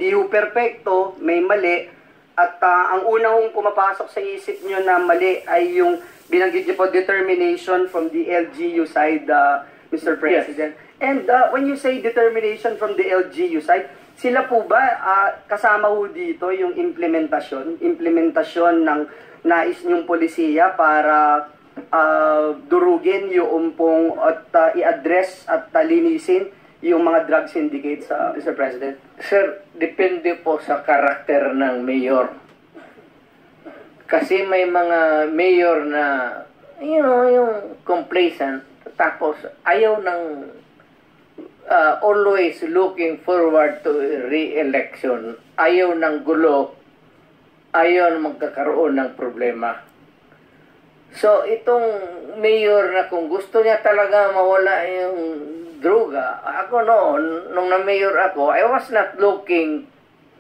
hindi ho perpekto, may mali, at ang unang pumapasok sa isip nyo na mali ay yung binanggit niyo po determination from the LGU side, Mr. President. Yes. And when you say determination from the LGU side, sila po ba kasama ho dito yung implementasyon ng nais niyong polisiya para durugin yung pong at i-address at linisin yung mga drug syndicates, Mr. President? Sir, depende po sa karakter ng mayor. Kasi may mga mayor na, yung complacent, tapos ayaw ng always looking forward to re-election, ayaw ng gulo, ayaw magkakaroon ng problema. So, itong mayor na kung gusto niya talaga mawala yung droga, ako noon, nung na-mayor ako, I was not looking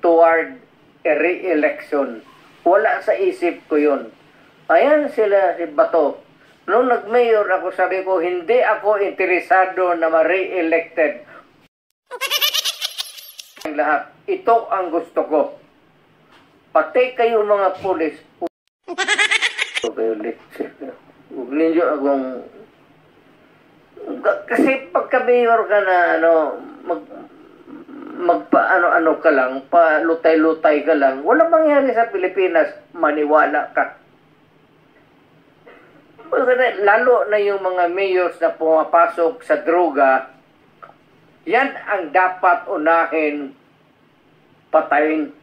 toward a re-election. Wala sa isip ko yun. Ayan sila, si Bato. Nung nag-mayor ako, sabi ko, hindi ako interesado na ma-re-elected. Lahat. Ito ang gusto ko. Pati kayo mga pulis, huwag ninyo akong... Kasi pagka-mayor ka na, magpa-ano-ano ka lang, pa-lutay-lutay ka lang, walang mangyari sa Pilipinas, maniwala ka. Lalo na yung mga mayors na pumapasok sa droga, yan ang dapat unahin patayin.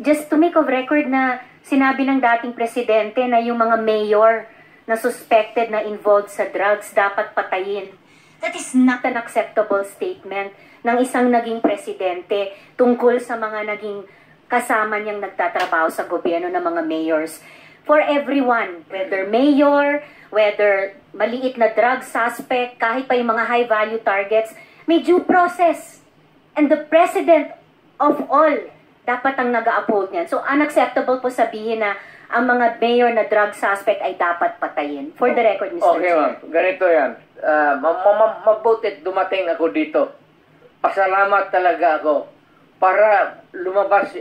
Just to make of record na sinabi ng dating presidente na yung mga mayor na suspected na involved sa drugs dapat patayin. That is not an acceptable statement ng isang naging presidente tungkol sa mga naging kasama niyang nagtatrabaho sa gobyerno ng mga mayors. For everyone, whether mayor, whether maliit na drug suspect, kahit pa yung mga high-value targets, may due process. And the president of all dapat ang nag-uphold niyan. So, unacceptable po sabihin na ang mga mayor na drug suspect ay dapat patayin. For the record, Mr. Okay, ma'am. Ganito yan. Mabutit dumating ako dito. Pasalamat talaga ako para lumabas,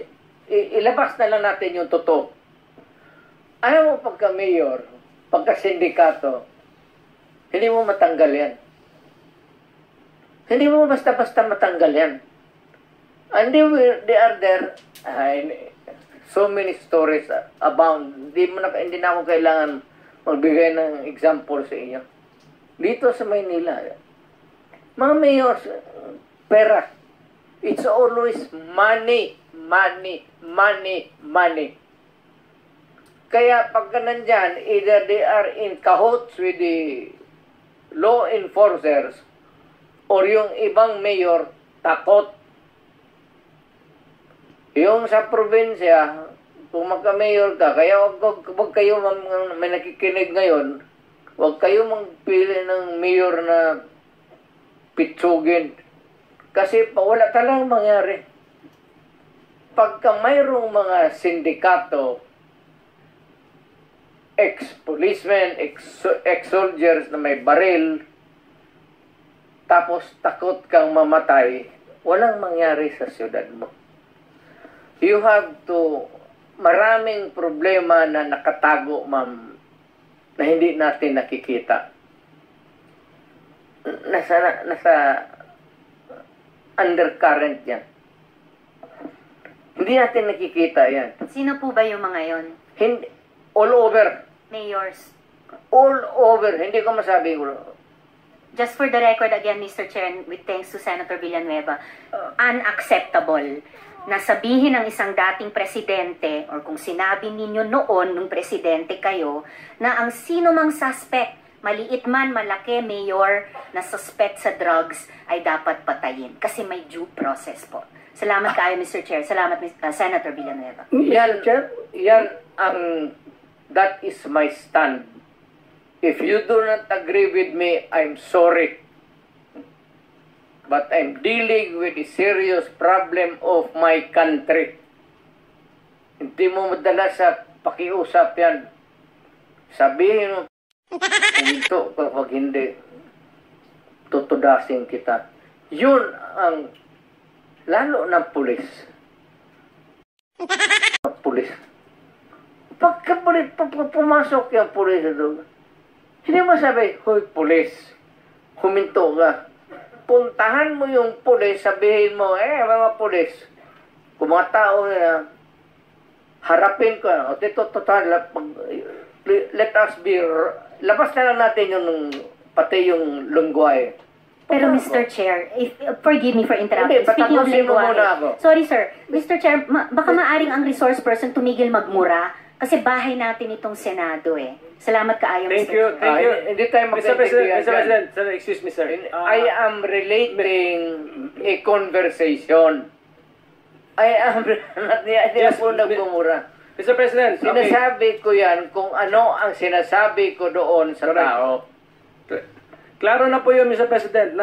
ilabas na lang natin yung totoo. Alam mo, pagka-mayor, pagka-sindikato, hindi mo matanggal yan. Hindi mo basta-basta matanggal yan. And they are there, so many stories abound. Hindi na ako kailangan magbigay ng example sa inyo. Dito sa Maynila, mga mayors, pera. It's always money, money, money, money. Kaya pagka nandyan, either they are in cahoots with the law enforcers or yung ibang mayor takot. Yung sa probinsya, kung magka-mayor ka, kaya wag kayo, may nakikinig ngayon, wag kayo magpili ng mayor na pitsugin. Kasi wala talagang mangyari. Pagka mayroong mga sindikato, ex-policemen, ex-soldiers na may baril, tapos takot kang mamatay, walang mangyari sa siyudad mo. You have to, maraming problema na nakatago, ma'am, na hindi natin nakikita. Nasa undercurrent yan. Hindi natin nakikita yan. Sino po ba yung mga yon? Hindi, all over. Mayors. All over. Hindi ko masabi. Just for the record again, Mr. Chair, with thanks to Senator Villanueva, unacceptable na sabihin ng isang dating presidente or kung sinabi ninyo noon nung presidente kayo na ang sino mang suspect, maliit man, malaki, mayor na suspect sa drugs ay dapat patayin kasi may due process po. Salamat kayo, Mr. Chair. Salamat, Senator Villanueva. Yan ang, that is my stand. If you do not agree with me, I'm sorry. But I'm dealing with a serious problem of my country. Hindi mo madala sa pakiusap yan. Sabihin mo, ito kapag hindi, tutudasin kita. Yun ang, lalo ng pulis. Pulis. Pagka pumasok yung pulis doon, hindi mo sabi, "Hoy, pulis, huminto ka." Puntahan mo yung pulis, sabihin mo, mga pulis, kung mga tao na harapin ko, o dito, total, let us be, labas na lang natin yung, pati yung lungguay. Pero Mr. Chair, forgive me for interrupting. Hindi, Speaking of patapusin mo muna lengguwahe. ako. Sorry sir, Mr. Chair, baka maaring ang resource person tumigil magmura kasi bahay natin itong Senado eh. Salamat kaayo, Thank Mr. you, Chair. thank you. Hindi tayo Mr. President, magkaibigan Mr. dyan. President, sir, excuse me, sir. I am relating a conversation. I am, hindi Yes, ako nagmumura. Mr. President, okay. Sinasabi ko yan kung ano ang sinasabi ko doon sa Correct. tao. Klaro na po yun, Mr. President, na